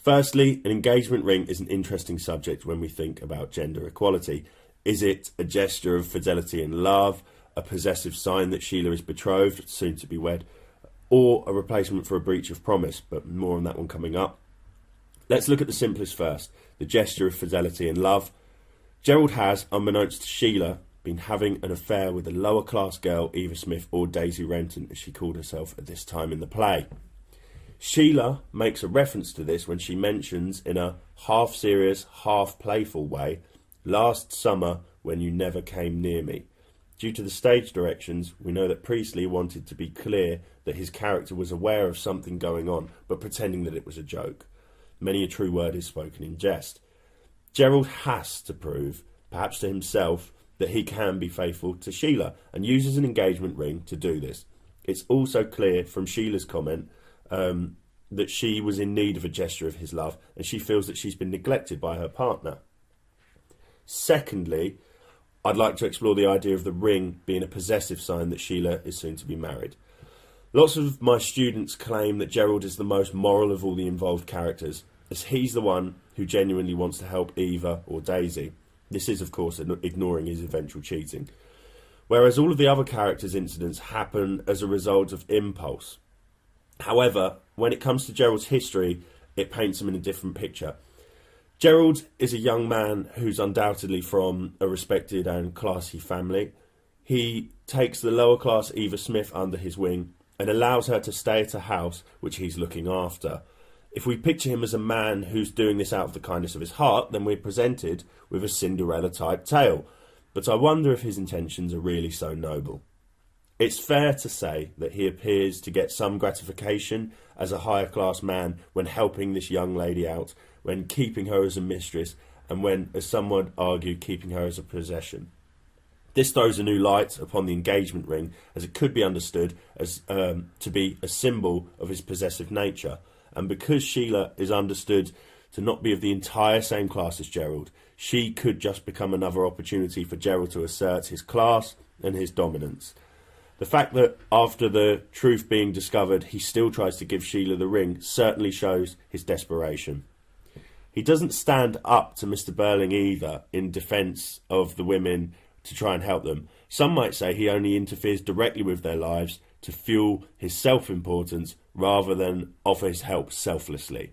Firstly, an engagement ring is an interesting subject when we think about gender equality. Is it a gesture of fidelity and love, a possessive sign that Sheila is betrothed, soon to be wed, or a replacement for a breach of promise? But more on that one coming up. Let's look at the simplest first, the gesture of fidelity and love. Gerald has, unbeknownst to Sheila, been having an affair with a lower class girl, Eva Smith, or Daisy Renton, as she called herself at this time in the play. Sheila makes a reference to this when she mentions, in a half serious, half playful way, "Last summer when you never came near me." Due to the stage directions, we know that Priestley wanted to be clear that his character was aware of something going on, but pretending that it was a joke. Many a true word is spoken in jest. Gerald has to prove, perhaps to himself, that he can be faithful to Sheila, and uses an engagement ring to do this. It's also clear from Sheila's comment that she was in need of a gesture of his love, and she feels that she's been neglected by her partner. Secondly, I'd like to explore the idea of the ring being a possessive sign that Sheila is soon to be married. Lots of my students claim that Gerald is the most moral of all the involved characters, as he's the one who genuinely wants to help Eva or Daisy. This is, of course, ignoring his eventual cheating. Whereas all of the other characters' incidents happen as a result of impulse. However, when it comes to Gerald's history, it paints him in a different picture. Gerald is a young man who's undoubtedly from a respected and classy family. He takes the lower class Eva Smith under his wing and allows her to stay at a house which he's looking after. If we picture him as a man who's doing this out of the kindness of his heart, then we're presented with a Cinderella-type tale. But I wonder if his intentions are really so noble. It's fair to say that he appears to get some gratification as a higher class man when helping this young lady out, when keeping her as a mistress, and when, as some would argue, keeping her as a possession. This throws a new light upon the engagement ring, as it could be understood as to be a symbol of his possessive nature. And because Sheila is understood to not be of the entire same class as Gerald, she could just become another opportunity for Gerald to assert his class and his dominance. The fact that after the truth being discovered, he still tries to give Sheila the ring certainly shows his desperation. He doesn't stand up to Mr. Burling either in defence of the women to try and help them. Some might say he only interferes directly with their lives to fuel his self-importance rather than offer his help selflessly.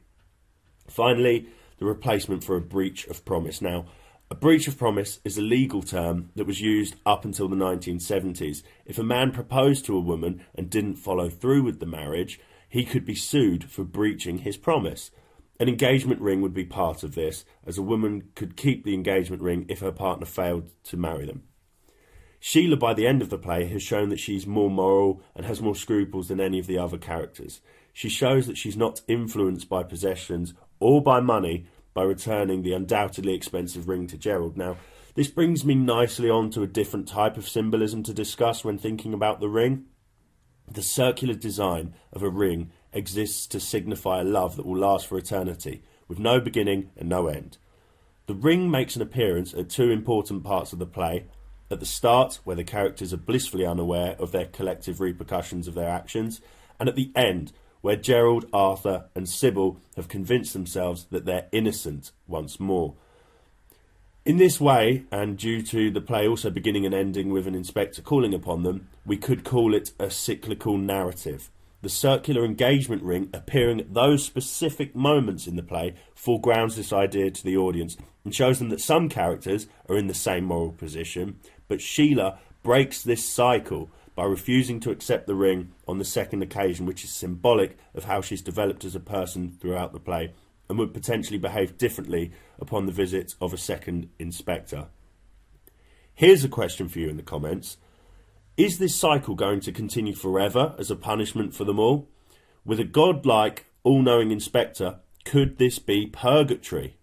Finally, the replacement for a breach of promise. Now, a breach of promise is a legal term that was used up until the 1970s. If a man proposed to a woman and didn't follow through with the marriage, he could be sued for breaching his promise. An engagement ring would be part of this, as a woman could keep the engagement ring if her partner failed to marry them. Sheila, by the end of the play, has shown that she's more moral and has more scruples than any of the other characters. She shows that she's not influenced by possessions or by money by returning the undoubtedly expensive ring to Gerald. Now, this brings me nicely on to a different type of symbolism to discuss when thinking about the ring. The circular design of a ring exists to signify a love that will last for eternity, with no beginning and no end. The ring makes an appearance at two important parts of the play. At the start, where the characters are blissfully unaware of their collective repercussions of their actions, and at the end, where Gerald, Arthur and Sybil have convinced themselves that they're innocent once more. In this way, and due to the play also beginning and ending with an inspector calling upon them, we could call it a cyclical narrative. The circular engagement ring appearing at those specific moments in the play foregrounds this idea to the audience and shows them that some characters are in the same moral position, but Sheila breaks this cycle by refusing to accept the ring on the second occasion, which is symbolic of how she's developed as a person throughout the play and would potentially behave differently upon the visit of a second inspector. Here's a question for you in the comments. Is this cycle going to continue forever as a punishment for them all? With a godlike, all-knowing inspector, could this be purgatory?